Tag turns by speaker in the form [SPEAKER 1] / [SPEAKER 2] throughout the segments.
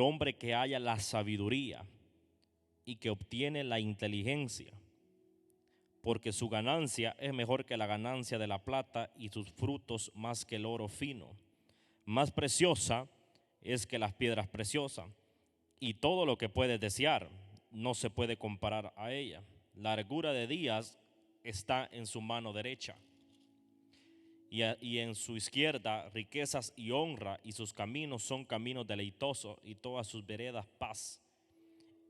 [SPEAKER 1] el hombre que halla la sabiduría y que obtiene la inteligencia, porque su ganancia es mejor que la ganancia de la plata y sus frutos más que el oro fino. Más preciosa es que las piedras preciosas, y todo lo que puedes desear no se puede comparar a ella. Largura de días está en su mano derecha, y en su izquierda riquezas y honra, y sus caminos son caminos deleitosos, y todas sus veredas paz.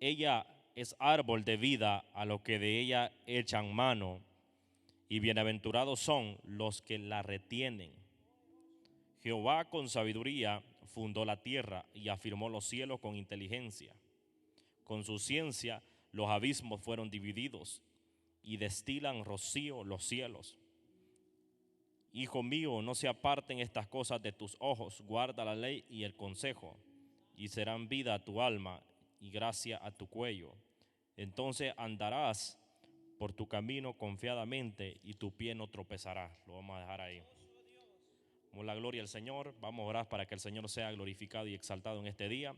[SPEAKER 1] Ella es árbol de vida a los que de ella echan mano, y bienaventurados son los que la retienen. Jehová con sabiduría fundó la tierra y afirmó los cielos con inteligencia. Con su ciencia los abismos fueron divididos y destilan rocío los cielos. Hijo mío, no se aparten estas cosas de tus ojos, guarda la ley y el consejo, y serán vida a tu alma y gracia a tu cuello. Entonces andarás por tu camino confiadamente y tu pie no tropezará. Lo vamos a dejar ahí. Damos la gloria al Señor. Vamos a orar para que el Señor sea glorificado y exaltado en este día.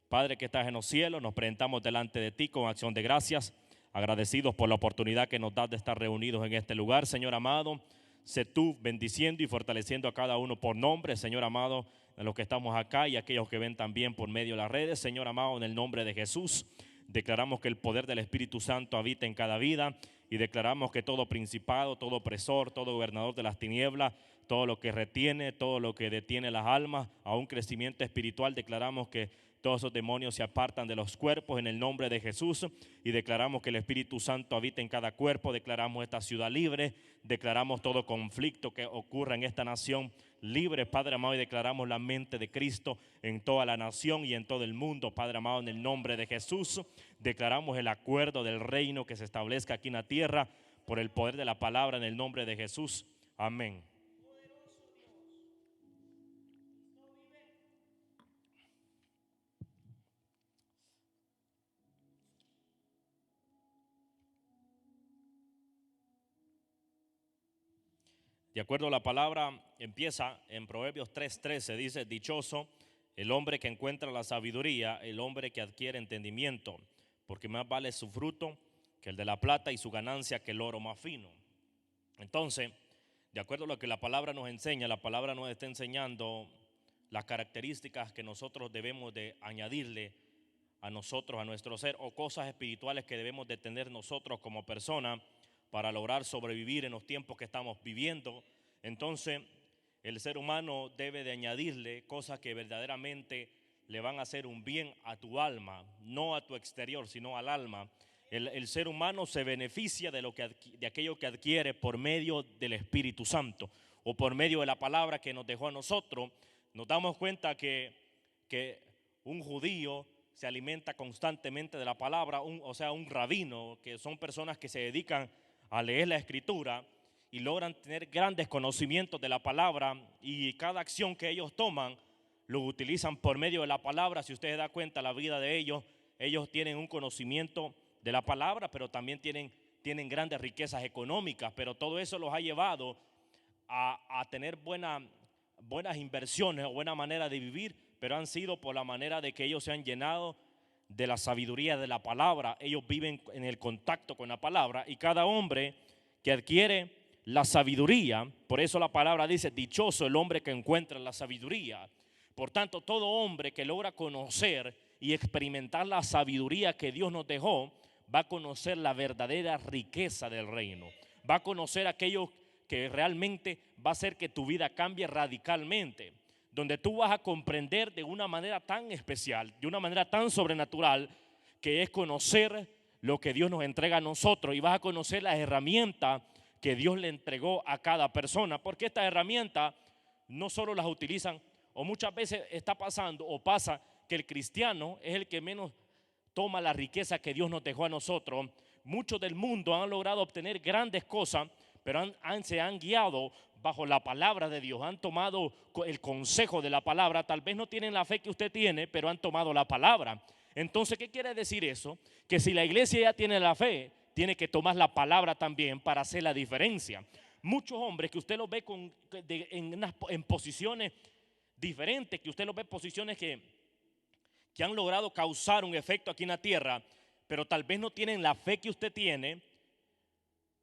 [SPEAKER 1] Padre que estás en los cielos, nos presentamos delante de ti con acción de gracias, agradecidos por la oportunidad que nos das de estar reunidos en este lugar. Señor amado, sé tú bendiciendo y fortaleciendo a cada uno por nombre, Señor amado, de los que estamos acá y aquellos que ven también por medio de las redes. Señor amado, en el nombre de Jesús, declaramos que el poder del Espíritu Santo habita en cada vida y declaramos que todo principado, todo opresor, todo gobernador de las tinieblas, todo lo que retiene, todo lo que detiene las almas a un crecimiento espiritual, declaramos que todos esos demonios se apartan de los cuerpos en el nombre de Jesús y declaramos que el Espíritu Santo habita en cada cuerpo. Declaramos esta ciudad libre, declaramos todo conflicto que ocurra en esta nación libre, Padre amado, y declaramos la mente de Cristo en toda la nación y en todo el mundo, Padre amado, en el nombre de Jesús. Declaramos el acuerdo del reino que se establezca aquí en la tierra por el poder de la palabra en el nombre de Jesús. Amén. De acuerdo a la palabra, empieza en Proverbios 3:13, dice: dichoso el hombre que encuentra la sabiduría, el hombre que adquiere entendimiento, porque más vale su fruto que el de la plata y su ganancia que el oro más fino. Entonces, de acuerdo a lo que la palabra nos enseña, la palabra nos está enseñando las características que nosotros debemos de añadirle a nosotros, a nuestro ser, o cosas espirituales que debemos de tener nosotros como personas para lograr sobrevivir en los tiempos que estamos viviendo. Entonces, el ser humano debe de añadirle cosas que verdaderamente le van a hacer un bien a tu alma, no a tu exterior, sino al alma. El ser humano se beneficia de aquello que adquiere por medio del Espíritu Santo o por medio de la palabra que nos dejó a nosotros. Nos damos cuenta que un judío se alimenta constantemente de la palabra, o sea, un rabino, que son personas que se dedican a leer la escritura y logran tener grandes conocimientos de la palabra, y cada acción que ellos toman lo utilizan por medio de la palabra. Si usted se da cuenta, la vida de ellos tienen un conocimiento de la palabra, pero también tienen grandes riquezas económicas, pero todo eso los ha llevado a tener buenas inversiones o buena manera de vivir, pero han sido por la manera de que ellos se han llenado de la sabiduría de la palabra. Ellos viven en el contacto con la palabra, y cada hombre que adquiere la sabiduría, por eso la palabra dice: dichoso el hombre que encuentra la sabiduría. Por tanto, todo hombre que logra conocer y experimentar la sabiduría que Dios nos dejó, va a conocer la verdadera riqueza del reino, va a conocer aquello que realmente va a hacer que tu vida cambie radicalmente, donde tú vas a comprender de una manera tan especial, de una manera tan sobrenatural, que es conocer lo que Dios nos entrega a nosotros, y vas a conocer las herramientas que Dios le entregó a cada persona, porque estas herramientas no solo las utilizan, o muchas veces está pasando o pasa que el cristiano es el que menos toma la riqueza que Dios nos dejó a nosotros. Muchos del mundo han logrado obtener grandes cosas, pero se han guiado bajo la palabra de Dios, han tomado el consejo de la palabra. Tal vez no tienen la fe que usted tiene, pero han tomado la palabra. Entonces, ¿qué quiere decir eso? Que si la iglesia ya tiene la fe, tiene que tomar la palabra también para hacer la diferencia. Muchos hombres que usted los ve en posiciones diferentes, que usted los ve en posiciones que que han logrado causar un efecto aquí en la tierra, pero tal vez no tienen la fe que usted tiene,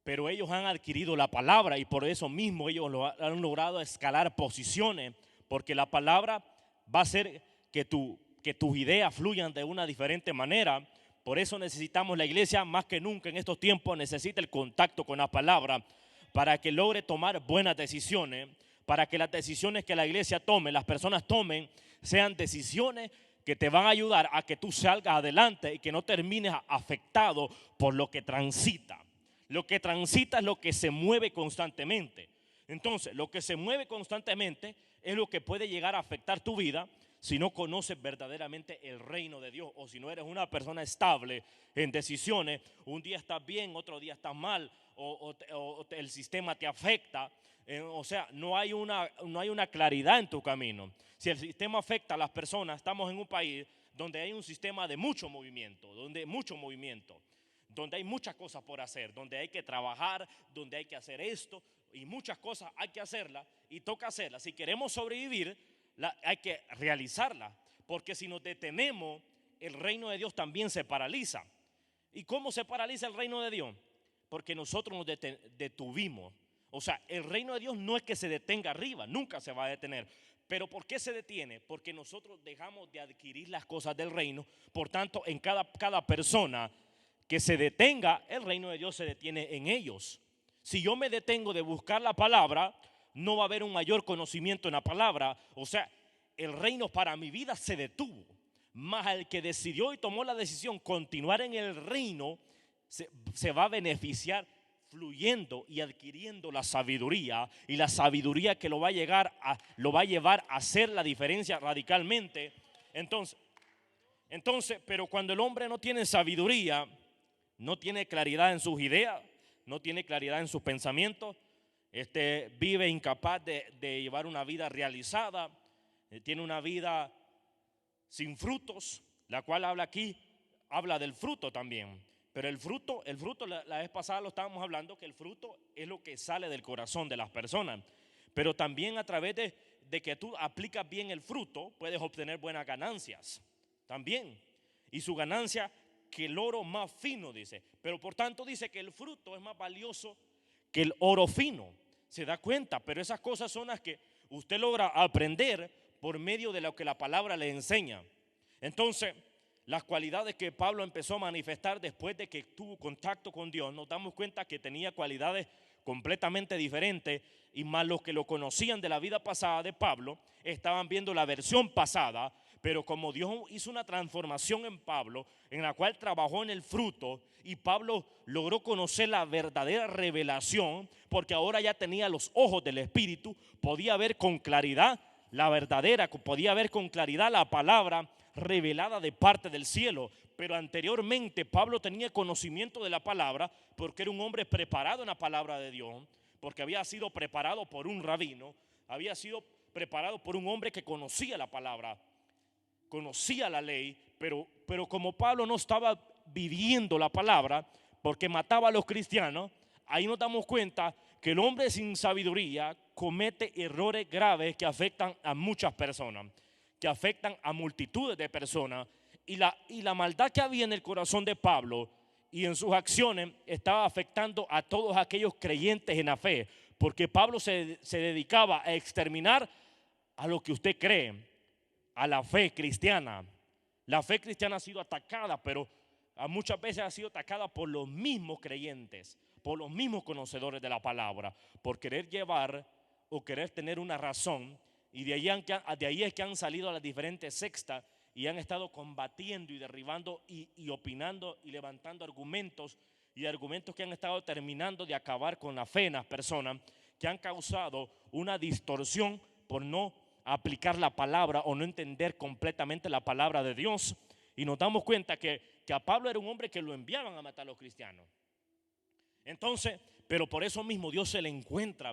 [SPEAKER 1] pero ellos han adquirido la palabra y por eso mismo ellos han logrado escalar posiciones, porque la palabra va a hacer que tus ideas fluyan de una diferente manera. Por eso necesitamos, la iglesia más que nunca en estos tiempos necesita el contacto con la palabra para que logre tomar buenas decisiones, para que las decisiones que la iglesia tome, las personas tomen, sean decisiones que te van a ayudar a que tú salgas adelante y que no termines afectado por lo que transita. Lo que transita es lo que se mueve constantemente. Entonces, lo que se mueve constantemente es lo que puede llegar a afectar tu vida si no conoces verdaderamente el reino de Dios, o si no eres una persona estable en decisiones. Un día estás bien, otro día estás mal, o el sistema te afecta. O sea, no hay una claridad en tu camino. Si el sistema afecta a las personas, estamos en un país donde hay un sistema de mucho movimiento, donde hay muchas cosas por hacer, donde hay que trabajar, donde hay que hacer esto y muchas cosas hay que hacerlas y toca hacerlas. Si queremos sobrevivir, hay que realizarla, porque si nos detenemos, el reino de Dios también se paraliza. ¿Y cómo se paraliza el reino de Dios? Porque nosotros nos detuvimos. O sea, el reino de Dios no es que se detenga arriba, nunca se va a detener. Pero ¿por qué se detiene? Porque nosotros dejamos de adquirir las cosas del reino. Por tanto, en cada persona que se detenga, el reino de Dios se detiene en ellos. Si yo me detengo de buscar la palabra, no va a haber un mayor conocimiento en la palabra. O sea, el reino para mi vida se detuvo. Más el que decidió y tomó la decisión continuar en el reino, se va a beneficiar fluyendo y adquiriendo la sabiduría, y la sabiduría que lo va a llevar a hacer la diferencia radicalmente. Entonces, pero cuando el hombre no tiene sabiduría, no tiene claridad en sus ideas, no tiene claridad en sus pensamientos, vive incapaz de llevar una vida realizada, tiene una vida sin frutos, la cual habla del fruto también. Pero el fruto la vez pasada lo estábamos hablando, que el fruto es lo que sale del corazón de las personas. Pero también a través de que tú aplicas bien el fruto, puedes obtener buenas ganancias también. Y su ganancia, que el oro más fino, dice. Pero por tanto dice que el fruto es más valioso que el oro fino. Se da cuenta, pero esas cosas son las que usted logra aprender por medio de lo que la palabra le enseña. Entonces, las cualidades que Pablo empezó a manifestar después de que tuvo contacto con Dios, nos damos cuenta que tenía cualidades completamente diferentes, y más los que lo conocían de la vida pasada de Pablo estaban viendo la versión pasada. Pero como Dios hizo una transformación en Pablo, en la cual trabajó en el fruto, y Pablo logró conocer la verdadera revelación, porque ahora ya tenía los ojos del Espíritu, podía ver con claridad la verdadera, podía ver con claridad la palabra revelada de parte del cielo. Pero anteriormente Pablo tenía conocimiento de la palabra porque era un hombre preparado en la palabra de Dios, porque había sido preparado por un rabino, había sido preparado por un hombre que conocía la palabra, conocía la ley. Pero como Pablo no estaba viviendo la palabra, porque mataba a los cristianos, ahí nos damos cuenta que el hombre sin sabiduría comete errores graves que afectan a muchas personas, que afectan a multitudes de personas. Y la maldad que había en el corazón de Pablo y en sus acciones estaba afectando a todos aquellos creyentes en la fe, porque Pablo se dedicaba a exterminar a lo que usted cree, a la fe cristiana. La fe cristiana ha sido atacada, pero muchas veces ha sido atacada por los mismos creyentes, por los mismos conocedores de la palabra, por querer llevar o querer tener una razón. Y de ahí es que han salido las diferentes sectas y han estado combatiendo y derribando y opinando y levantando argumentos que han estado terminando de acabar con la fe en las personas, que han causado una distorsión por no aplicar la palabra o no entender completamente la palabra de Dios. Y nos damos cuenta que a Pablo era un hombre que lo enviaban a matar a los cristianos. Entonces, pero por eso mismo Dios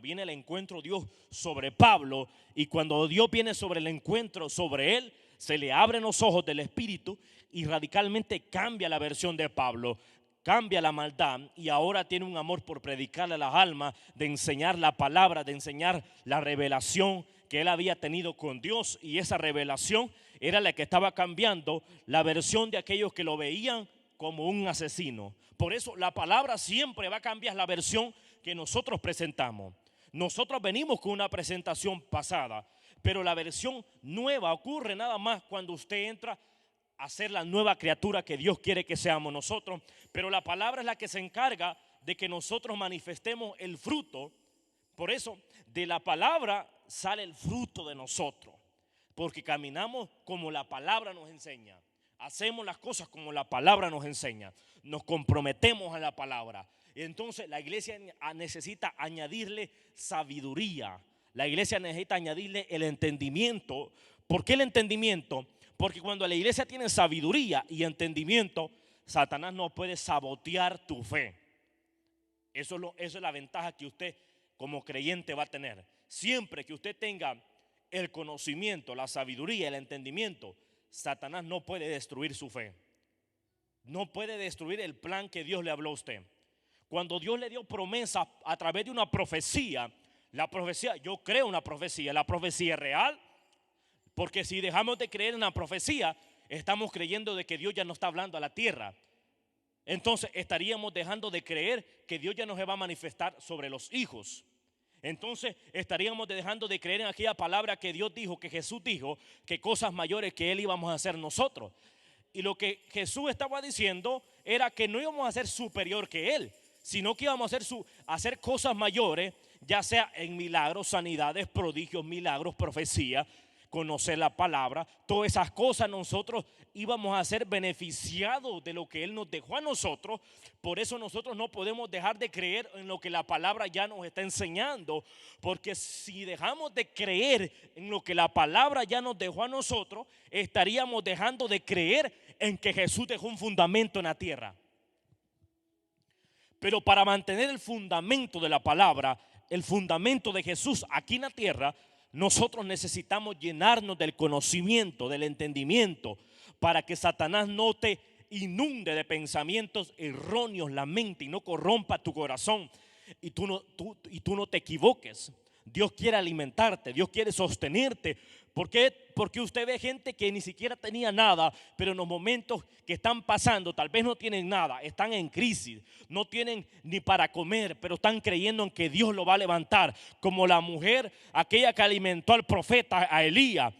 [SPEAKER 1] viene el encuentro Dios sobre Pablo, y cuando Dios viene sobre el encuentro sobre él, se le abren los ojos del Espíritu y radicalmente cambia la versión de Pablo, cambia la maldad, y ahora tiene un amor por predicarle a las almas, de enseñar la palabra, de enseñar la revelación que él había tenido con Dios. Y esa revelación era la que estaba cambiando la versión de aquellos que lo veían como un asesino. Por eso la palabra siempre va a cambiar la versión que nosotros presentamos. Nosotros venimos con una presentación pasada, pero la versión nueva ocurre nada más cuando usted entra a ser la nueva criatura que Dios quiere que seamos nosotros. Pero la palabra es la que se encarga de que nosotros manifestemos el fruto. Por eso de la palabra sale el fruto de nosotros, porque caminamos como la palabra nos enseña, hacemos las cosas como la palabra nos enseña, nos comprometemos a la palabra. Entonces la iglesia necesita añadirle sabiduría, la iglesia necesita añadirle el entendimiento. ¿Por qué el entendimiento? Porque cuando la iglesia tiene sabiduría y entendimiento, Satanás no puede sabotear tu fe. Eso es la ventaja que usted como creyente va a tener. Siempre que usted tenga el conocimiento, la sabiduría, el entendimiento, Satanás no puede destruir su fe. No puede destruir el plan que Dios le habló a usted. Cuando Dios le dio promesa a través de una profecía, la profecía, yo creo una profecía, la profecía es real, porque si dejamos de creer en la profecía, estamos creyendo de que Dios ya no está hablando a la tierra. Entonces estaríamos dejando de creer que Dios ya no se va a manifestar sobre los hijos. Entonces estaríamos dejando de creer en aquella palabra que Dios dijo, que Jesús dijo, que cosas mayores que Él íbamos a hacer nosotros. Y lo que Jesús estaba diciendo era que no íbamos a ser superior que Él, sino que íbamos a hacer cosas mayores, ya sea en milagros, sanidades, prodigios, milagros, profecía, conocer la palabra. Todas esas cosas nosotros íbamos a ser beneficiados de lo que Él nos dejó a nosotros. Por eso nosotros no podemos dejar de creer en lo que la palabra ya nos está enseñando, porque si dejamos de creer en lo que la palabra ya nos dejó a nosotros, estaríamos dejando de creer en que Jesús dejó un fundamento en la tierra. Pero para mantener el fundamento de la palabra, el fundamento de Jesús aquí en la tierra, nosotros necesitamos llenarnos del conocimiento, del entendimiento, para que Satanás no te inunde de pensamientos erróneos la mente y no corrompa tu corazón y tú no te equivoques. Dios quiere alimentarte, Dios quiere sostenerte. ¿Por qué? Porque usted ve gente que ni siquiera tenía nada, pero en los momentos que están pasando tal vez no tienen nada, están en crisis, no tienen ni para comer, pero están creyendo en que Dios lo va a levantar. Como la mujer, aquella que alimentó al profeta, a Elías,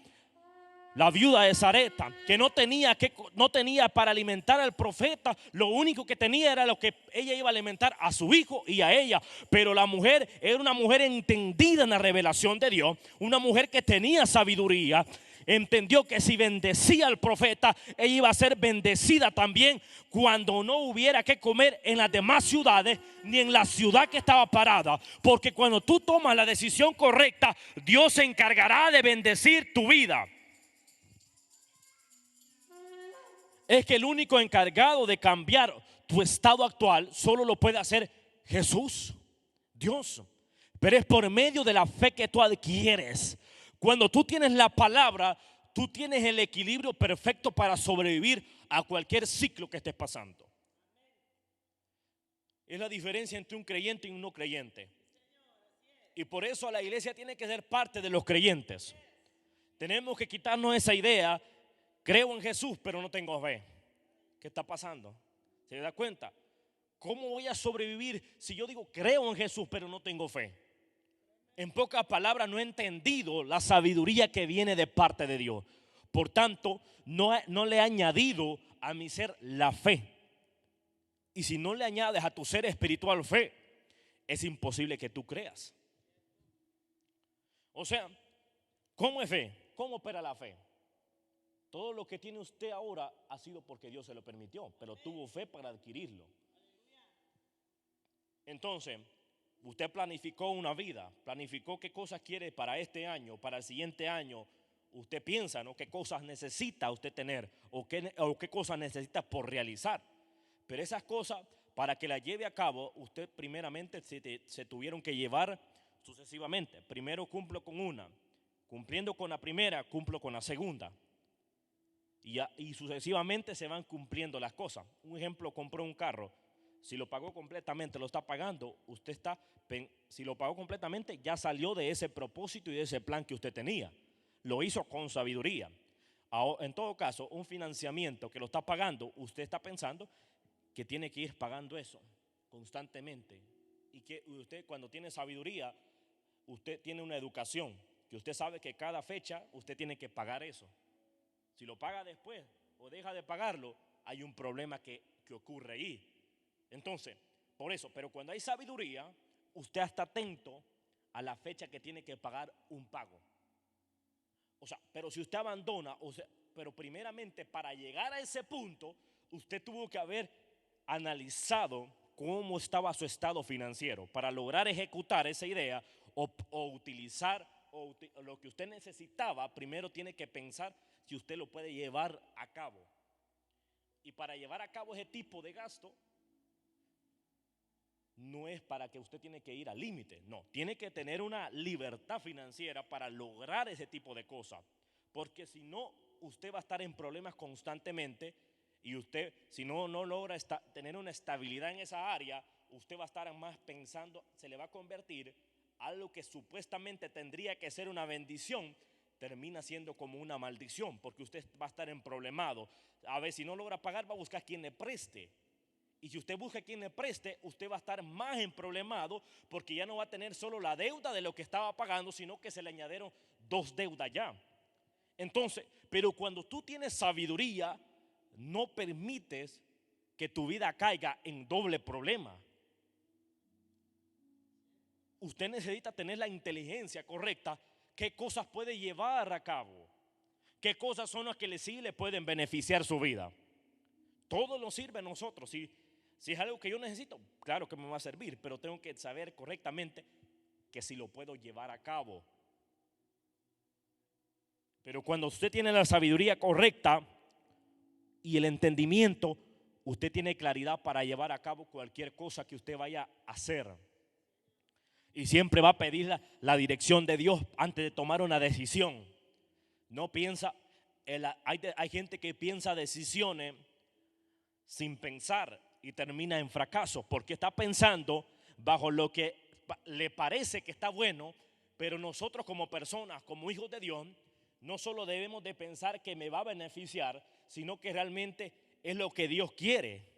[SPEAKER 1] la viuda de Sarepta, que no tenía para alimentar al profeta, lo único que tenía era lo que ella iba a alimentar a su hijo y a ella. Pero la mujer era una mujer entendida en la revelación de Dios, una mujer que tenía sabiduría, entendió que si bendecía al profeta, ella iba a ser bendecida también cuando no hubiera que comer en las demás ciudades ni en la ciudad que estaba parada. Porque cuando tú tomas la decisión correcta, Dios se encargará de bendecir tu vida. Es que el único encargado de cambiar tu estado actual solo lo puede hacer Jesús, Dios. Pero es por medio de la fe que tú adquieres. Cuando tú tienes la palabra, tú tienes el equilibrio perfecto para sobrevivir a cualquier ciclo que estés pasando. Es la diferencia entre un creyente y un no creyente. Y por eso la iglesia tiene que ser parte de los creyentes. Tenemos que quitarnos esa idea. Creo en Jesús, pero no tengo fe. ¿Qué está pasando? ¿Se da cuenta? ¿Cómo voy a sobrevivir si yo digo creo en Jesús, pero no tengo fe? En pocas palabras, no he entendido la sabiduría que viene de parte de Dios. Por tanto, no le he añadido a mi ser la fe. Y si no le añades a tu ser espiritual fe, es imposible que tú creas. O sea, ¿cómo es fe? ¿Cómo opera la fe? Todo lo que tiene usted ahora ha sido porque Dios se lo permitió, pero tuvo fe para adquirirlo. Entonces, usted planificó una vida, planificó qué cosas quiere para este año, para el siguiente año. Usted piensa, ¿no?, qué cosas necesita usted tener o qué cosas necesita por realizar. Pero esas cosas, para que las lleve a cabo, usted primeramente se tuvieron que llevar sucesivamente. Primero cumplo con una, cumpliendo con la primera, cumplo con la segunda. Y sucesivamente se van cumpliendo las cosas. Un ejemplo, compró un carro. Si lo pagó completamente, lo está pagando. Si lo pagó completamente, ya salió de ese propósito y de ese plan que usted tenía. Lo hizo con sabiduría. En todo caso, un financiamiento que lo está pagando, usted está pensando que tiene que ir pagando eso constantemente. Y que usted, cuando tiene sabiduría, usted tiene una educación, que usted sabe que cada fecha usted tiene que pagar eso. Si lo paga después o deja de pagarlo, hay un problema que ocurre ahí. Entonces, por eso, pero cuando hay sabiduría, usted está atento a la fecha que tiene que pagar un pago. O sea, pero si usted abandona, pero primeramente para llegar a ese punto, usted tuvo que haber analizado cómo estaba su estado financiero para lograr ejecutar esa idea o utilizar lo que usted necesitaba. Primero tiene que pensar si usted lo puede llevar a cabo. Y para llevar a cabo ese tipo de gasto, no es para que usted tiene que ir al límite, no, tiene que tener una libertad financiera para lograr ese tipo de cosas, porque si no, usted va a estar en problemas constantemente y usted, si no logra tener una estabilidad en esa área, usted va a estar más pensando, se le va a convertir algo que supuestamente tendría que ser una bendición, termina siendo como una maldición, porque usted va a estar en problemado. A ver, si no logra pagar, va a buscar quien le preste. Y si usted busca quien le preste, usted va a estar más en problemado, porque ya no va a tener solo la deuda de lo que estaba pagando, sino que se le añadieron 2 deudas ya. Entonces, pero cuando tú tienes sabiduría, no permites que tu vida caiga en doble problema. Usted necesita tener la inteligencia correcta, qué cosas puede llevar a cabo, qué cosas son las que sí le pueden beneficiar su vida. Todo nos sirve a nosotros. Si es algo que yo necesito, claro que me va a servir, pero tengo que saber correctamente que si lo puedo llevar a cabo. Pero cuando usted tiene la sabiduría correcta y el entendimiento, usted tiene claridad para llevar a cabo cualquier cosa que usted vaya a hacer. Y siempre va a pedir la dirección de Dios antes de tomar una decisión. No piensa, hay gente que piensa decisiones sin pensar y termina en fracaso, porque está pensando bajo lo que le parece que está bueno. Pero nosotros como personas, como hijos de Dios, no solo debemos de pensar que me va a beneficiar, sino que realmente es lo que Dios quiere.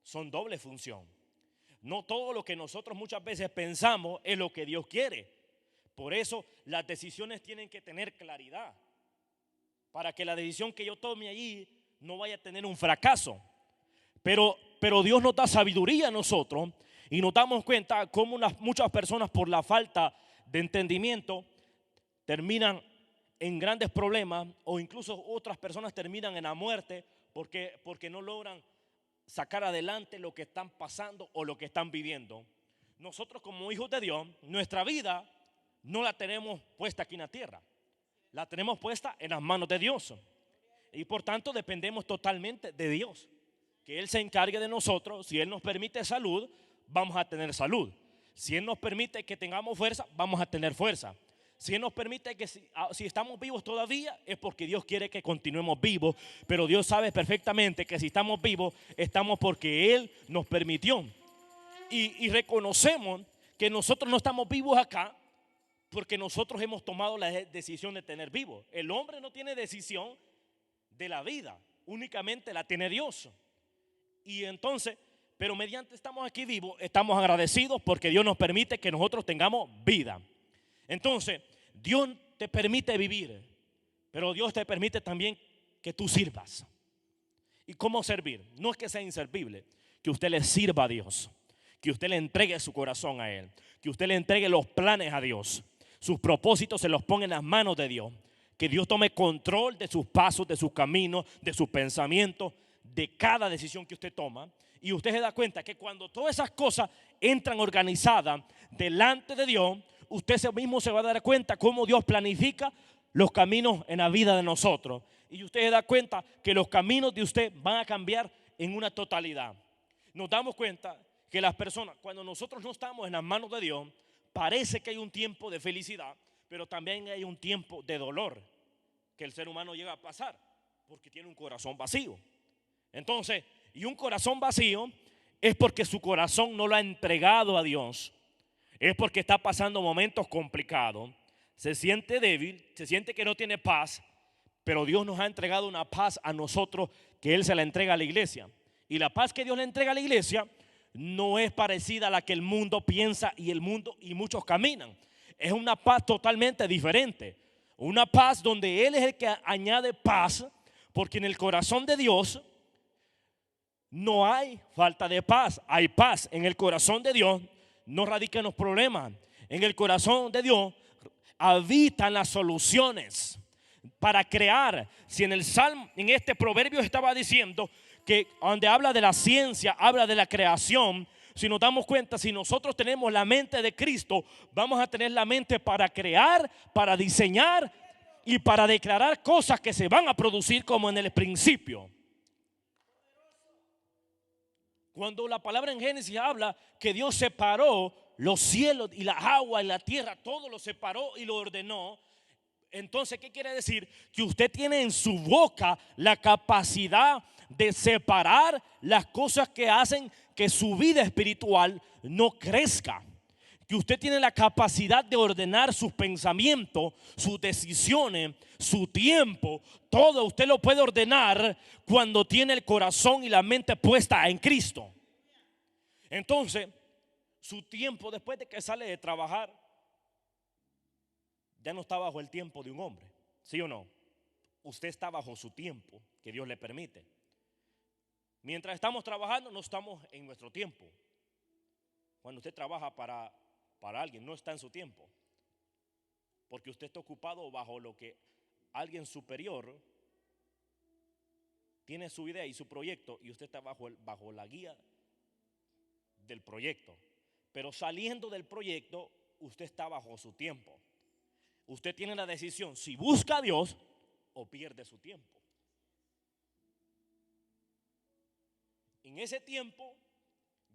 [SPEAKER 1] Son doble función. No todo lo que nosotros muchas veces pensamos es lo que Dios quiere. Por eso las decisiones tienen que tener claridad, para que la decisión que yo tome allí no vaya a tener un fracaso. Pero Dios nos da sabiduría a nosotros, y nos damos cuenta cómo muchas personas, por la falta de entendimiento, terminan en grandes problemas, o incluso otras personas terminan en la muerte porque no logran sacar adelante lo que están pasando o lo que están viviendo. Nosotros como hijos de Dios, nuestra vida no la tenemos puesta aquí en la tierra, la tenemos puesta en las manos de Dios, y por tanto dependemos totalmente de Dios, que Él se encargue de nosotros. Si Él nos permite salud, vamos a tener salud. Si Él nos permite que tengamos fuerza, vamos a tener fuerza. Si Él nos permite que si estamos vivos todavía, es porque Dios quiere que continuemos vivos. Pero Dios sabe perfectamente que si estamos vivos, estamos porque Él nos permitió. Y reconocemos que nosotros no estamos vivos acá porque nosotros hemos tomado la decisión de tener vivos. El hombre no tiene decisión de la vida, únicamente la tiene Dios. Y entonces, pero mediante estamos aquí vivos, estamos agradecidos porque Dios nos permite que nosotros tengamos vida. Entonces, Dios te permite vivir, pero Dios te permite también que tú sirvas. ¿Y cómo servir? No es que sea inservible, que usted le sirva a Dios, que usted le entregue su corazón a Él, que usted le entregue los planes a Dios, sus propósitos se los ponga en las manos de Dios, que Dios tome control de sus pasos, de sus caminos, de sus pensamientos, de cada decisión que usted toma. Y usted se da cuenta que cuando todas esas cosas entran organizadas delante de Dios, usted mismo se va a dar cuenta cómo Dios planifica los caminos en la vida de nosotros. Y usted se da cuenta que los caminos de usted van a cambiar en una totalidad. Nos damos cuenta que las personas, cuando nosotros no estamos en las manos de Dios, parece que hay un tiempo de felicidad, pero también hay un tiempo de dolor que el ser humano llega a pasar porque tiene un corazón vacío. Entonces, y un corazón vacío es porque su corazón no lo ha entregado a Dios. Es porque está pasando momentos complicados, se siente débil, se siente que no tiene paz, Pero Dios nos ha entregado una paz a nosotros que Él se la entrega a la iglesia. Y la paz que Dios le entrega a la iglesia no es parecida a la que el mundo piensa y el mundo y muchos caminan. Es una paz totalmente diferente. Una paz donde Él es el que añade paz, porque en el corazón de Dios no hay falta de paz, hay paz. En el corazón de Dios no radican los problemas. En el corazón de Dios habitan las soluciones para crear. Si en el Salmo, en este proverbio estaba diciendo que donde habla de la ciencia, habla de la creación. Si nos damos cuenta, si nosotros tenemos la mente de Cristo, vamos a tener la mente para crear, para diseñar y para declarar cosas que se van a producir como en el principio. Cuando la palabra en Génesis habla que Dios separó los cielos y las aguas y la tierra, todo lo separó y lo ordenó. Entonces, ¿qué quiere decir? Que usted tiene en su boca la capacidad de separar las cosas que hacen que su vida espiritual no crezca. Que usted tiene la capacidad de ordenar sus pensamientos, sus decisiones, su tiempo. Todo usted lo puede ordenar cuando tiene el corazón y la mente puesta en Cristo. Entonces, su tiempo después de que sale de trabajar ya no está bajo el tiempo de un hombre, ¿sí o no? Usted está bajo su tiempo que Dios le permite. Mientras estamos trabajando no estamos en nuestro tiempo. Cuando usted trabaja para alguien no está en su tiempo, porque usted está ocupado bajo lo que alguien superior tiene su idea y su proyecto, y usted está bajo la guía del proyecto. Pero saliendo del proyecto usted está bajo su tiempo. Usted tiene la decisión si busca a Dios o pierde su tiempo. En ese tiempo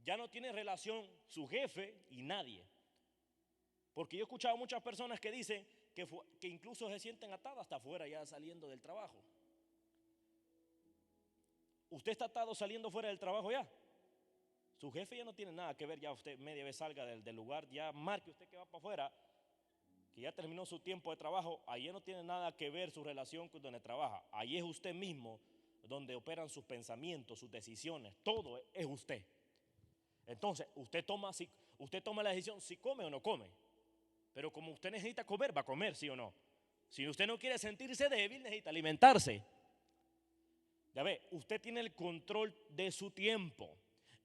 [SPEAKER 1] ya no tiene relación su jefe y nadie. Porque yo he escuchado muchas personas que dicen que incluso se sienten atadas hasta afuera ya saliendo del trabajo. ¿Usted está atado saliendo fuera del trabajo ya? Su jefe ya no tiene nada que ver, ya usted media vez salga del lugar, ya marque usted que va para afuera, que ya terminó su tiempo de trabajo. Ahí no tiene nada que ver su relación con donde trabaja. Ahí es usted mismo donde operan sus pensamientos, sus decisiones, todo es usted. Entonces usted toma la decisión si come o no come. Pero como usted necesita comer, va a comer, ¿sí o no? Si usted no quiere sentirse débil, necesita alimentarse. Ya ve, usted tiene el control de su tiempo.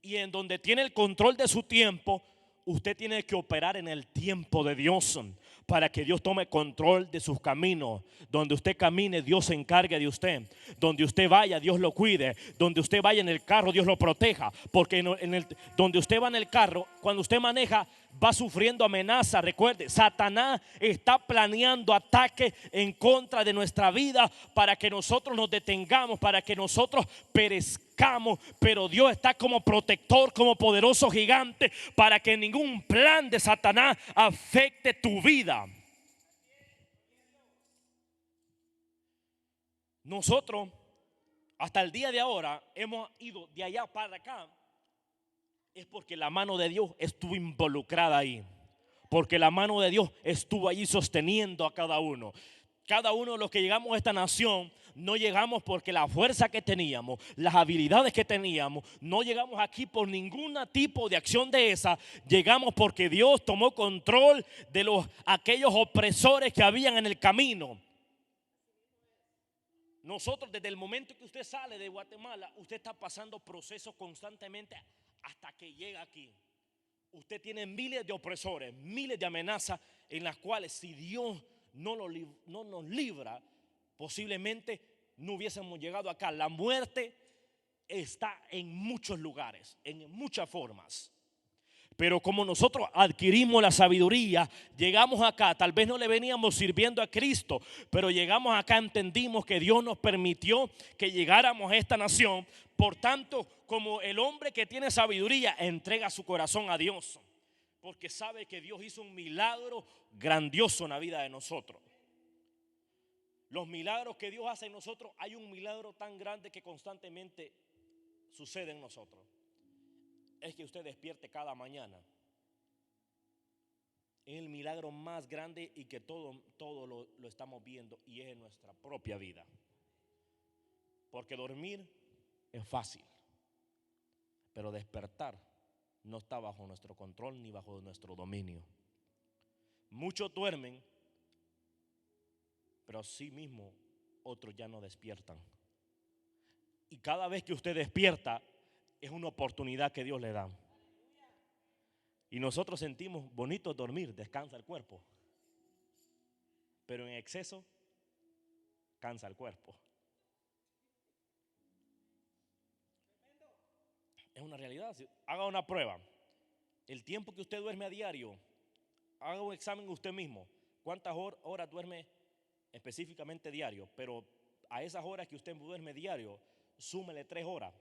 [SPEAKER 1] Y en donde tiene el control de su tiempo, usted tiene que operar en el tiempo de Dios para que Dios tome control de sus caminos. Donde usted camine, Dios se encargue de usted. Donde usted vaya, Dios lo cuide. Donde usted vaya en el carro, Dios lo proteja. Porque donde usted va en el carro, cuando usted maneja, va sufriendo amenaza. Recuerde, Satanás está planeando ataques en contra de nuestra vida para que nosotros nos detengamos, para que nosotros perezcamos. Pero Dios está como protector, como poderoso gigante, para que ningún plan de Satanás afecte tu vida. Nosotros hasta el día de ahora hemos ido de allá para acá. Es porque la mano de Dios estuvo involucrada ahí. Porque la mano de Dios estuvo allí sosteniendo a cada uno. Cada uno de los que llegamos a esta nación, no llegamos porque la fuerza que teníamos, las habilidades que teníamos, no llegamos aquí por ningún tipo de acción de esa. Llegamos porque Dios tomó control de aquellos opresores que habían en el camino. Nosotros, desde el momento que usted sale de Guatemala, usted está pasando procesos constantemente hasta que llega aquí. Usted tiene miles de opresores, miles de amenazas en las cuales si Dios no nos libra, posiblemente no hubiésemos llegado acá. La muerte está en muchos lugares, en muchas formas. Pero como nosotros adquirimos la sabiduría, llegamos acá, tal vez no le veníamos sirviendo a Cristo, pero llegamos acá, entendimos que Dios nos permitió que llegáramos a esta nación. Por tanto, como el hombre que tiene sabiduría entrega su corazón a Dios, porque sabe que Dios hizo un milagro grandioso en la vida de nosotros. Los milagros que Dios hace en nosotros, hay un milagro tan grande que constantemente sucede en nosotros. Es que usted despierte cada mañana en el milagro más grande y que todo lo estamos viendo, y es en nuestra propia vida. Porque dormir es fácil, pero despertar no está bajo nuestro control ni bajo nuestro dominio. Muchos duermen, pero sí mismo otros ya no despiertan. Y cada vez que usted despierta es una oportunidad que Dios le da. Y nosotros sentimos bonito dormir, descansa el cuerpo, pero en exceso cansa el cuerpo. Es una realidad. Haga una prueba. El tiempo que usted duerme a diario, haga un examen usted mismo. ¿Cuántas horas duerme específicamente diario? Pero a esas horas que usted duerme diario, súmele 3 horas.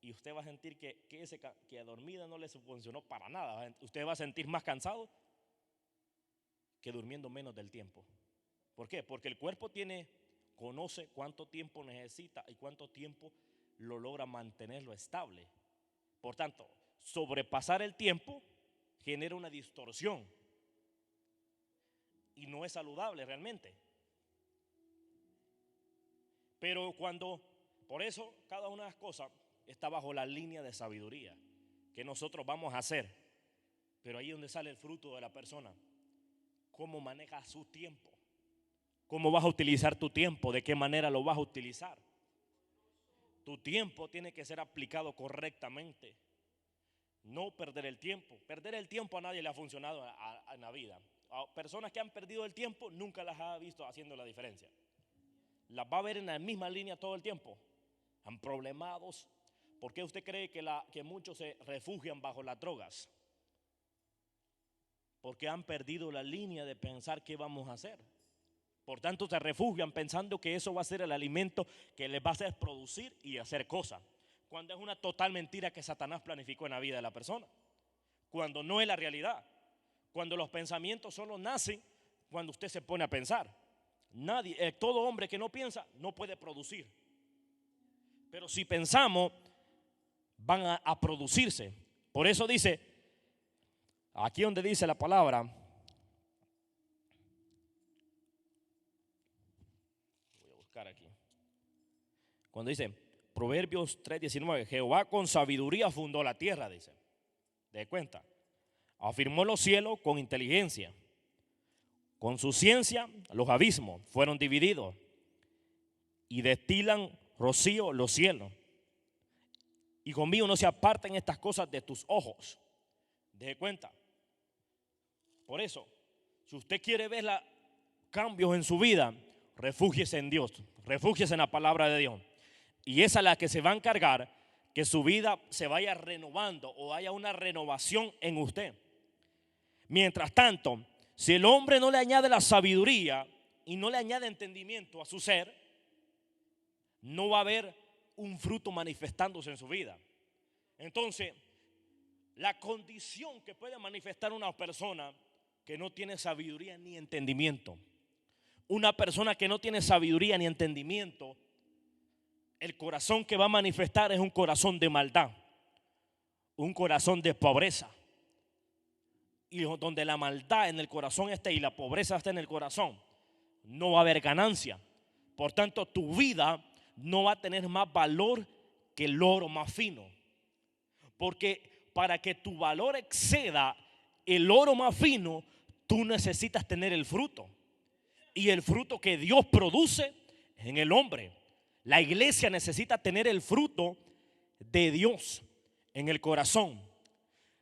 [SPEAKER 1] Y usted va a sentir que a dormida no le funcionó para nada. Usted va a sentir más cansado que durmiendo menos del tiempo. ¿Por qué? Porque el cuerpo conoce cuánto tiempo necesita y cuánto tiempo lo logra mantenerlo estable. Por tanto, sobrepasar el tiempo genera una distorsión y no es saludable realmente. Pero por eso cada una de las cosas está bajo la línea de sabiduría que nosotros vamos a hacer. Pero ahí es donde sale el fruto de la persona. Cómo maneja su tiempo. Cómo vas a utilizar tu tiempo. De qué manera lo vas a utilizar. Tu tiempo tiene que ser aplicado correctamente. No perder el tiempo. Perder el tiempo a nadie le ha funcionado en la vida. A personas que han perdido el tiempo nunca las ha visto haciendo la diferencia. Las va a ver en la misma línea todo el tiempo. Han problemados. ¿Por qué usted cree que muchos se refugian bajo las drogas? Porque han perdido la línea de pensar qué vamos a hacer. Por tanto, se refugian pensando que eso va a ser el alimento que les va a hacer producir y hacer cosas. Cuando es una total mentira que Satanás planificó en la vida de la persona. Cuando no es la realidad. Cuando los pensamientos solo nacen cuando usted se pone a pensar. Todo hombre que no piensa no puede producir. Pero si pensamos, van a producirse. Por eso dice, aquí donde dice la palabra, voy a buscar aquí. Cuando dice Proverbios 3:19, Jehová con sabiduría fundó la tierra, dice. De cuenta, afirmó los cielos con inteligencia. Con su ciencia los abismos fueron divididos y destilan rocío los cielos. Y conmigo no se aparten estas cosas de tus ojos. Deje cuenta. Por eso, si usted quiere ver cambios en su vida, refúgiese en Dios, refúgiese en la palabra de Dios. Y esa es la que se va a encargar que su vida se vaya renovando o haya una renovación en usted. Mientras tanto, si el hombre no le añade la sabiduría y no le añade entendimiento a su ser, no va a haber un fruto manifestándose en su vida. Entonces, la condición que puede manifestar una persona que no tiene sabiduría ni entendimiento, una persona que no tiene sabiduría ni entendimiento, el corazón que va a manifestar es un corazón de maldad, un corazón de pobreza. Y donde la maldad en el corazón esté y la pobreza esté en el corazón, no va a haber ganancia. Por tanto, tu vida no va a tener más valor que el oro más fino. Porque para que tu valor exceda el oro más fino, tú necesitas tener el fruto. Y el fruto que Dios produce en el hombre. La iglesia necesita tener el fruto de Dios en el corazón.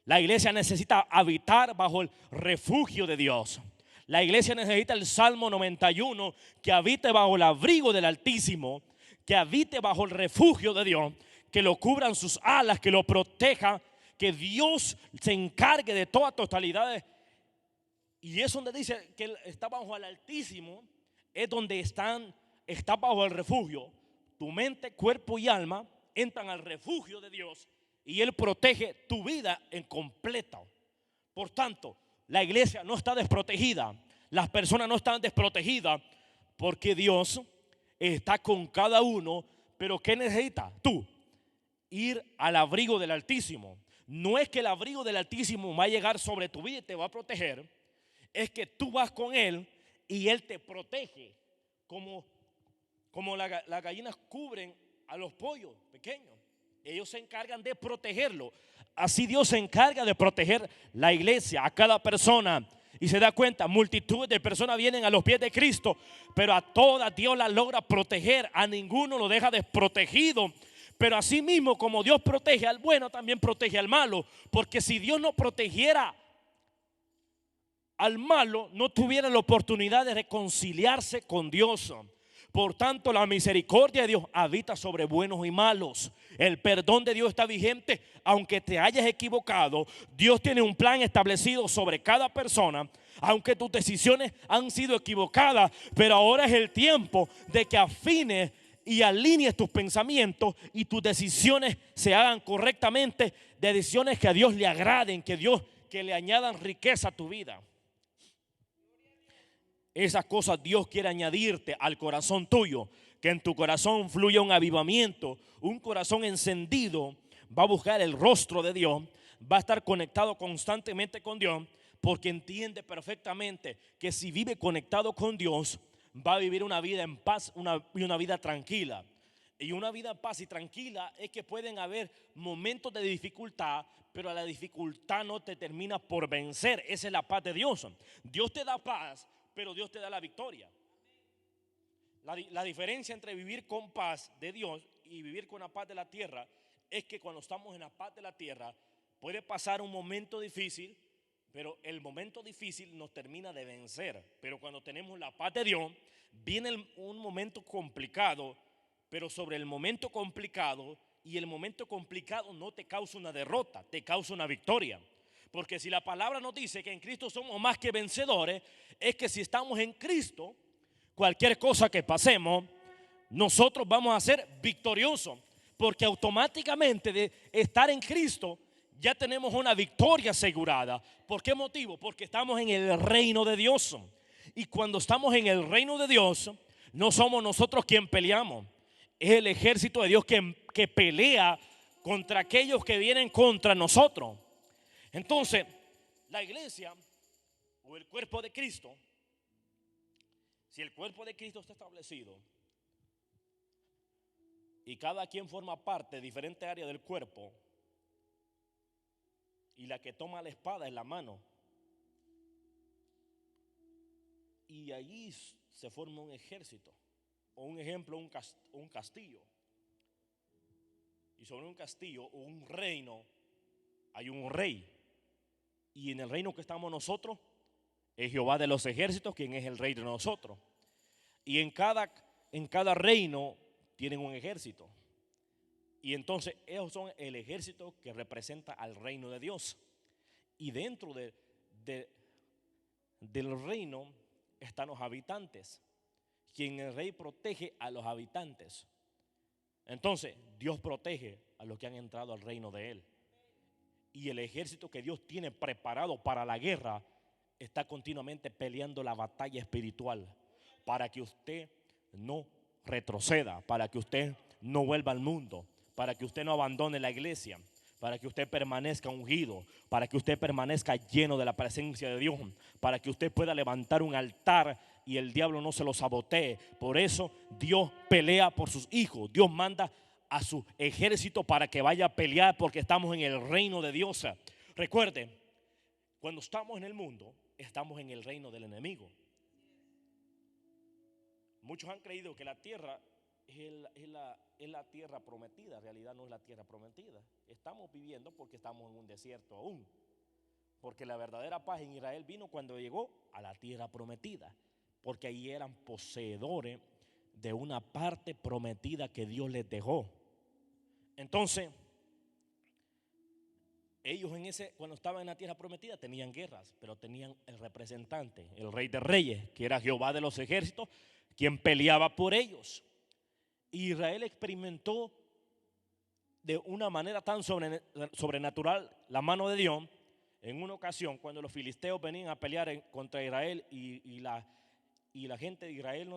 [SPEAKER 1] La iglesia necesita habitar bajo el refugio de Dios. La iglesia necesita el Salmo 91, que habite bajo el abrigo del Altísimo, que habite bajo el refugio de Dios, que lo cubran sus alas, que lo proteja, que Dios se encargue de toda totalidad. Y es donde dice que está bajo el Altísimo, es donde está bajo el refugio. Tu mente, cuerpo y alma entran al refugio de Dios y Él protege tu vida en completo. Por tanto, la iglesia no está desprotegida, las personas no están desprotegidas, porque Dios está con cada uno. Pero ¿qué necesitas tú? Ir al abrigo del Altísimo. No es que el abrigo del Altísimo va a llegar sobre tu vida y te va a proteger, es que tú vas con Él y Él te protege, como las gallinas cubren a los pollos pequeños. Ellos se encargan de protegerlo. Así Dios se encarga de proteger la iglesia, a cada persona. Y se da cuenta, multitud de personas vienen a los pies de Cristo, pero a todas Dios las logra proteger, a ninguno lo deja desprotegido. Pero así mismo como Dios protege al bueno, también protege al malo. Porque si Dios no protegiera al malo, no tuviera la oportunidad de reconciliarse con Dios. Por tanto, la misericordia de Dios habita sobre buenos y malos. El perdón de Dios está vigente, aunque te hayas equivocado. Dios tiene un plan establecido sobre cada persona, aunque tus decisiones han sido equivocadas. Pero ahora es el tiempo de que afines y alinees tus pensamientos y tus decisiones se hagan correctamente, de decisiones que a Dios le agraden, que le añadan riqueza a tu vida. Esas cosas Dios quiere añadirte al corazón tuyo. Que en tu corazón fluya un avivamiento. Un corazón encendido va a buscar el rostro de Dios. Va a estar conectado constantemente con Dios, porque entiende perfectamente que si vive conectado con Dios, va a vivir una vida en paz, una vida tranquila. Y una vida en paz y tranquila es que pueden haber momentos de dificultad, pero la dificultad no te termina por vencer. Esa es la paz de Dios. Dios te da paz, pero Dios te da la victoria. La diferencia entre vivir con paz de Dios y vivir con la paz de la tierra es que cuando estamos en la paz de la tierra puede pasar un momento difícil, pero el momento difícil nos termina de vencer. Pero cuando tenemos la paz de Dios, viene un momento complicado, pero sobre el momento complicado, y el momento complicado no te causa una derrota, te causa una victoria. Porque si la palabra nos dice que en Cristo somos más que vencedores, es que si estamos en Cristo, cualquier cosa que pasemos, nosotros vamos a ser victoriosos. Porque automáticamente de estar en Cristo ya tenemos una victoria asegurada. ¿Por qué motivo? Porque estamos en el reino de Dios. Y cuando estamos en el reino de Dios, no somos nosotros quien peleamos. Es el ejército de Dios que pelea contra aquellos que vienen contra nosotros. Entonces, la iglesia o el cuerpo de Cristo, si el cuerpo de Cristo está establecido y cada quien forma parte de diferentes áreas del cuerpo, y la que toma la espada es la mano, y allí se forma un ejército, o un ejemplo, un castillo. Y sobre un castillo o un reino hay un rey. Y en el reino que estamos nosotros es Jehová de los ejércitos, quien es el rey de nosotros. Y en cada reino tienen un ejército. Y entonces ellos son el ejército que representa al reino de Dios. Y dentro del reino están los habitantes, quien el rey protege a los habitantes. Entonces Dios protege a los que han entrado al reino de Él. Y el ejército que Dios tiene preparado para la guerra está continuamente peleando la batalla espiritual, para que usted no retroceda, para que usted no vuelva al mundo, para que usted no abandone la iglesia, para que usted permanezca ungido, para que usted permanezca lleno de la presencia de Dios, para que usted pueda levantar un altar y el diablo no se lo sabotee. Por eso Dios pelea por sus hijos. Dios manda a su ejército para que vaya a pelear, porque estamos en el reino de Dios. Recuerde, cuando estamos en el mundo, estamos en el reino del enemigo. Muchos han creído que la tierra es la tierra prometida. En realidad no es la tierra prometida. Estamos viviendo porque estamos en un desierto aún. Porque la verdadera paz en Israel vino cuando llegó a la tierra prometida, porque ahí eran poseedores de una parte prometida que Dios les dejó. Entonces, ellos cuando estaban en la tierra prometida tenían guerras, pero tenían el representante, el rey de reyes, que era Jehová de los ejércitos, quien peleaba por ellos. Israel experimentó de una manera tan sobrenatural la mano de Dios en una ocasión cuando los filisteos venían a pelear contra Israel, y la gente de Israel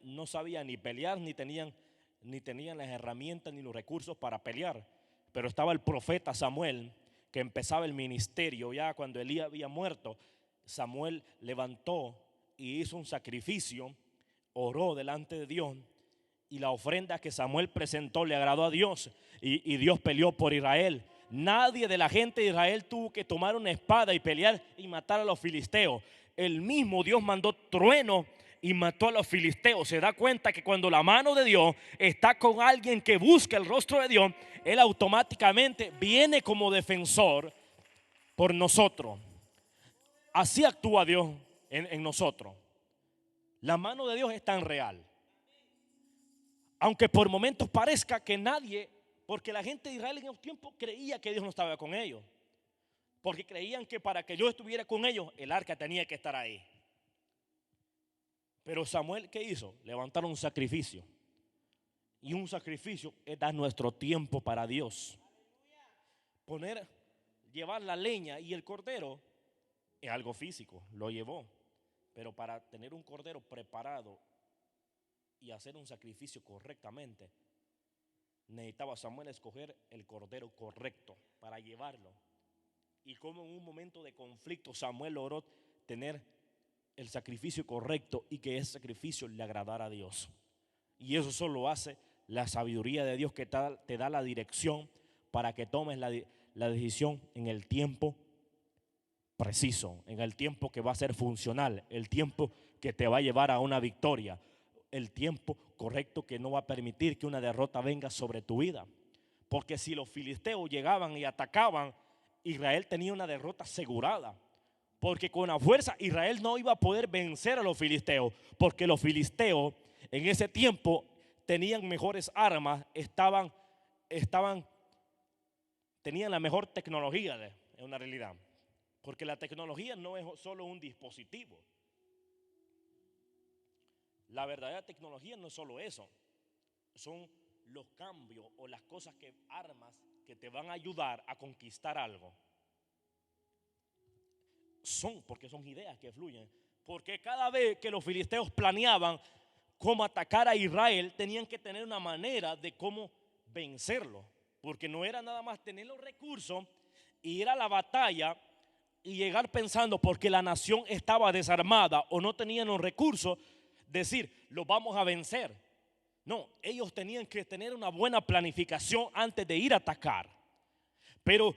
[SPEAKER 1] no sabía ni pelear, ni tenían las herramientas ni los recursos para pelear. Pero estaba el profeta Samuel, que empezaba el ministerio ya cuando Elías había muerto. Samuel levantó y hizo un sacrificio, oró delante de Dios, y la ofrenda que Samuel presentó le agradó a Dios, y Dios peleó por Israel. Nadie de la gente de Israel tuvo que tomar una espada y pelear y matar a los filisteos. El mismo Dios mandó trueno y mató a los filisteos. Se da cuenta que cuando la mano de Dios está con alguien que busca el rostro de Dios, Él automáticamente viene como defensor por nosotros. Así actúa Dios en nosotros. La mano de Dios es tan real. Aunque por momentos parezca que nadie, porque la gente de Israel en esos tiempos creía que Dios no estaba con ellos. Porque creían que para que yo estuviera con ellos, el arca tenía que estar ahí. Pero Samuel, ¿qué hizo? Levantaron un sacrificio. Y un sacrificio es dar nuestro tiempo para Dios. Llevar la leña y el cordero es algo físico, lo llevó. Pero para tener un cordero preparado y hacer un sacrificio correctamente, necesitaba Samuel escoger el cordero correcto para llevarlo. Y como en un momento de conflicto Samuel logró tener el sacrificio correcto y que ese sacrificio le agradara a Dios. Y eso solo hace la sabiduría de Dios, que te da la dirección para que tomes la decisión en el tiempo preciso, en el tiempo que va a ser funcional, el tiempo que te va a llevar a una victoria, el tiempo correcto que no va a permitir que una derrota venga sobre tu vida. Porque si los filisteos llegaban y atacaban, Israel tenía una derrota asegurada. Porque con la fuerza Israel no iba a poder vencer a los filisteos, porque los filisteos en ese tiempo tenían mejores armas, tenían la mejor tecnología, en una realidad. Porque la tecnología no es solo un dispositivo. La verdadera tecnología no es solo eso. Son los cambios o las cosas armas que te van a ayudar a conquistar algo. Porque son ideas que fluyen. Porque cada vez que los filisteos planeaban cómo atacar a Israel, tenían que tener una manera de cómo vencerlo. Porque no era nada más tener los recursos, ir a la batalla y llegar pensando, porque la nación estaba desarmada o no tenían los recursos, decir, lo vamos a vencer. No, ellos tenían que tener una buena planificación antes de ir a atacar. Pero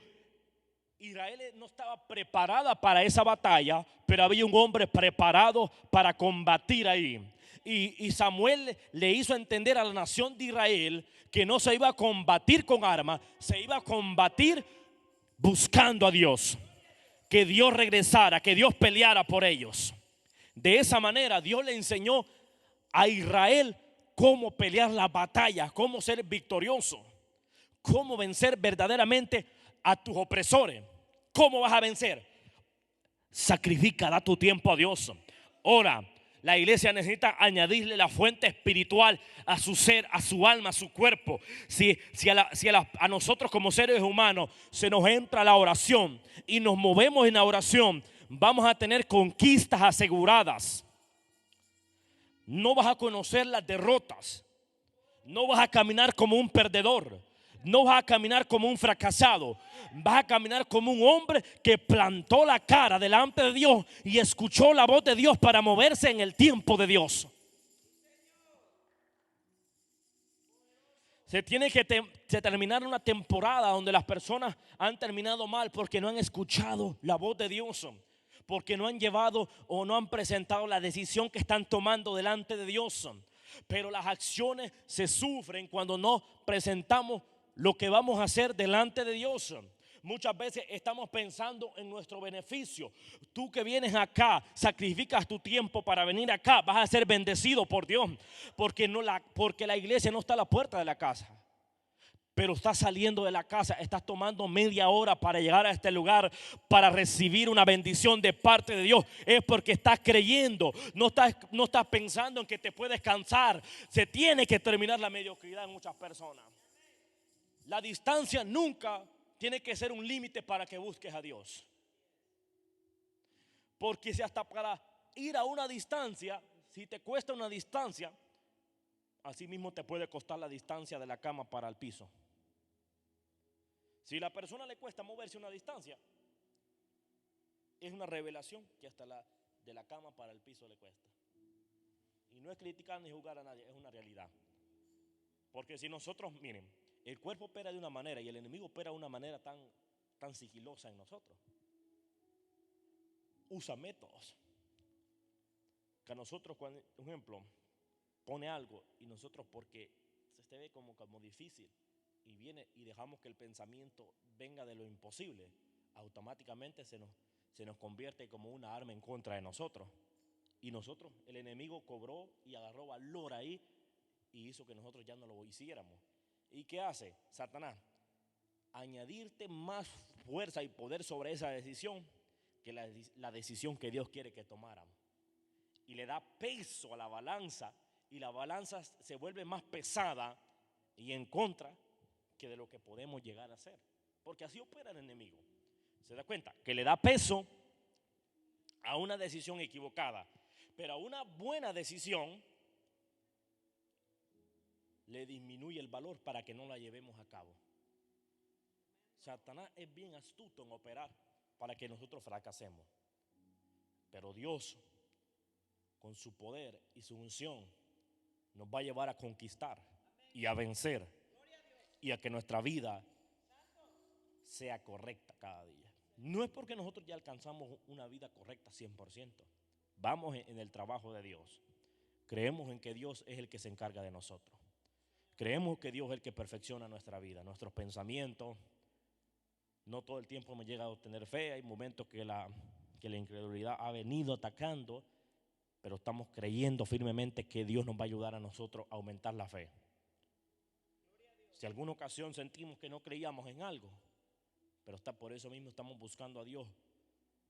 [SPEAKER 1] Israel no estaba preparada para esa batalla, pero había un hombre preparado para combatir ahí. Y Samuel le hizo entender a la nación de Israel que no se iba a combatir con armas, se iba a combatir buscando a Dios. Que Dios regresara, que Dios peleara por ellos. De esa manera Dios le enseñó a Israel cómo pelear las batallas, cómo ser victorioso, cómo vencer verdaderamente a tus opresores. ¿Cómo vas a vencer? Sacrifica, da tu tiempo a Dios. Ora. La iglesia necesita añadirle la fuente espiritual a su ser, a su alma, a su cuerpo. Si a nosotros como seres humanos se nos entra la oración y nos movemos en la oración, vamos a tener conquistas aseguradas. No vas a conocer las derrotas. No vas a caminar como un perdedor. No vas a caminar como un fracasado. Vas a caminar como un hombre que plantó la cara delante de Dios y escuchó la voz de Dios para moverse en el tiempo de Dios. Se tiene que terminar una temporada donde las personas han terminado mal porque no han escuchado la voz de Dios, porque no han llevado o no han presentado la decisión que están tomando delante de Dios. Pero las acciones se sufren cuando no presentamos lo que vamos a hacer delante de Dios. Muchas veces estamos pensando en nuestro beneficio. Tú que vienes acá, sacrificas tu tiempo para venir acá, vas a ser bendecido por Dios. Porque la iglesia no está a la puerta de la casa. Pero estás saliendo de la casa, estás tomando media hora para llegar a este lugar, para recibir una bendición de parte de Dios. Es porque estás creyendo, no estás pensando en que te puedes cansar. Se tiene que terminar la mediocridad en muchas personas. La distancia nunca tiene que ser un límite para que busques a Dios. Porque si hasta para ir a una distancia, si te cuesta una distancia, así mismo te puede costar la distancia de la cama para el piso. Si a la persona le cuesta moverse una distancia, Es una revelación que hasta de la cama para el piso le cuesta. Y no es criticar ni juzgar a nadie, es una realidad. Porque si nosotros, miren, el cuerpo opera de una manera y el enemigo opera de una manera tan sigilosa en nosotros. Usa métodos que a nosotros, cuando, por ejemplo, pone algo y nosotros porque se ve como difícil y viene y dejamos que el pensamiento venga de lo imposible, automáticamente se nos convierte como una arma en contra de nosotros. Y nosotros, el enemigo cobró y agarró valor ahí y hizo que nosotros ya no lo hiciéramos. ¿Y qué hace Satanás? Añadirte más fuerza y poder sobre esa decisión que la decisión que Dios quiere que tomáramos. Y le da peso a la balanza y la balanza se vuelve más pesada y en contra que de lo que podemos llegar a hacer. Porque así opera el enemigo. ¿Se da cuenta? Que le da peso a una decisión equivocada, pero a una buena decisión le disminuye el valor para que no la llevemos a cabo. Satanás es bien astuto en operar para que nosotros fracasemos. Pero Dios, con su poder y su unción, nos va a llevar a conquistar y a vencer y a que nuestra vida sea correcta cada día. No es porque nosotros ya alcanzamos una vida correcta 100%. Vamos en el trabajo de Dios. Creemos en que Dios es el que se encarga de nosotros. Creemos que Dios es el que perfecciona nuestra vida, nuestros pensamientos. No todo el tiempo me llega a tener fe. Hay momentos que la incredulidad ha venido atacando, pero estamos creyendo firmemente que Dios nos va a ayudar a nosotros a aumentar la fe. Si alguna ocasión sentimos que no creíamos en algo, pero por eso mismo estamos buscando a Dios,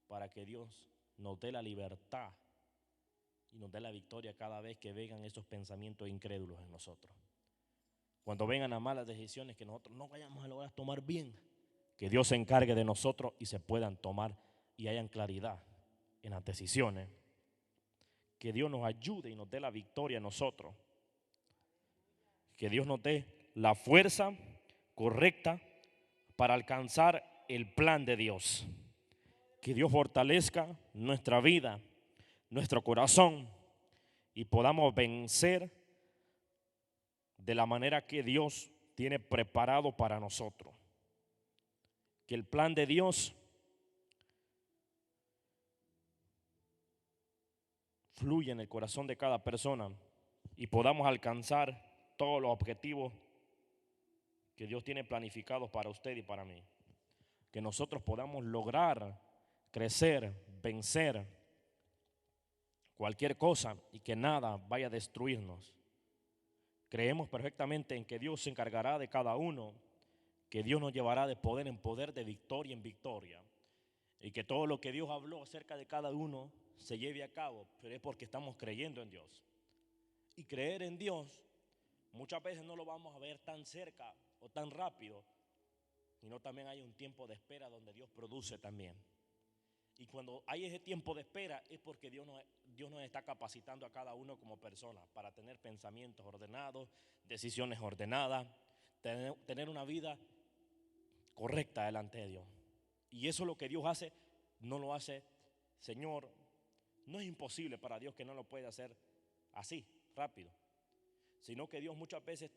[SPEAKER 1] para que Dios nos dé la libertad y nos dé la victoria cada vez que vengan esos pensamientos incrédulos en nosotros. Cuando vengan a malas decisiones que nosotros no vayamos a lograr tomar bien, que Dios se encargue de nosotros y se puedan tomar y hayan claridad en las decisiones. Que Dios nos ayude y nos dé la victoria a nosotros. Que Dios nos dé la fuerza correcta para alcanzar el plan de Dios. Que Dios fortalezca nuestra vida, nuestro corazón y podamos vencer de la manera que Dios tiene preparado para nosotros. Que el plan de Dios fluya en el corazón de cada persona y podamos alcanzar todos los objetivos que Dios tiene planificados para usted y para mí. Que nosotros podamos lograr crecer, vencer cualquier cosa y que nada vaya a destruirnos. Creemos perfectamente en que Dios se encargará de cada uno, que Dios nos llevará de poder en poder, de victoria en victoria, y que todo lo que Dios habló acerca de cada uno se lleve a cabo, pero es porque estamos creyendo en Dios. Y creer en Dios muchas veces no lo vamos a ver tan cerca o tan rápido, sino también hay un tiempo de espera donde Dios produce también. Y cuando hay ese tiempo de espera es porque Dios nos está capacitando a cada uno como persona para tener pensamientos ordenados, decisiones ordenadas, tener una vida correcta delante de Dios. Y eso es lo que Dios hace, no lo hace, Señor, no es imposible para Dios que no lo pueda hacer así, rápido, sino que Dios muchas veces,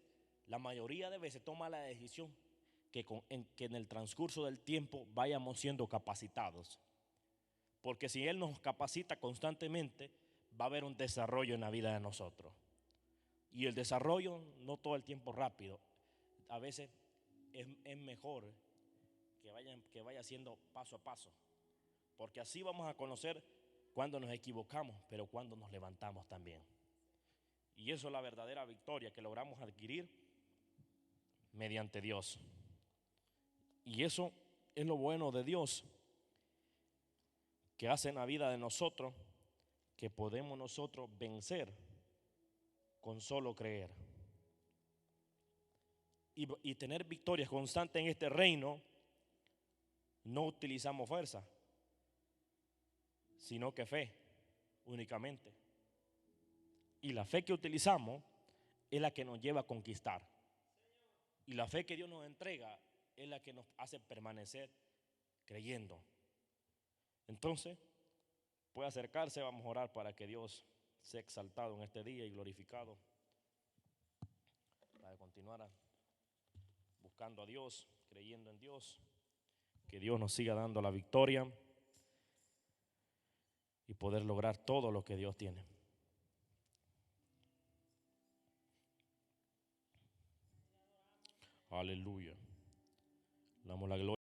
[SPEAKER 1] la mayoría de veces toma la decisión que en el transcurso del tiempo vayamos siendo capacitados. Porque si Él nos capacita constantemente, va a haber un desarrollo en la vida de nosotros. Y el desarrollo no todo el tiempo rápido. A veces es mejor que vaya siendo paso a paso. Porque así vamos a conocer cuando nos equivocamos, pero cuando nos levantamos también. Y eso es la verdadera victoria que logramos adquirir mediante Dios. Y eso es lo bueno de Dios, que hace en la vida de nosotros, que podemos nosotros vencer con solo creer. Y tener victorias constantes en este reino, no utilizamos fuerza, sino que fe únicamente. Y la fe que utilizamos es la que nos lleva a conquistar. Y la fe que Dios nos entrega es la que nos hace permanecer creyendo. Entonces, puede acercarse, vamos a orar para que Dios sea exaltado en este día y glorificado, para continuar buscando a Dios, creyendo en Dios, que Dios nos siga dando la victoria y poder lograr todo lo que Dios tiene. Aleluya. Damos la gloria.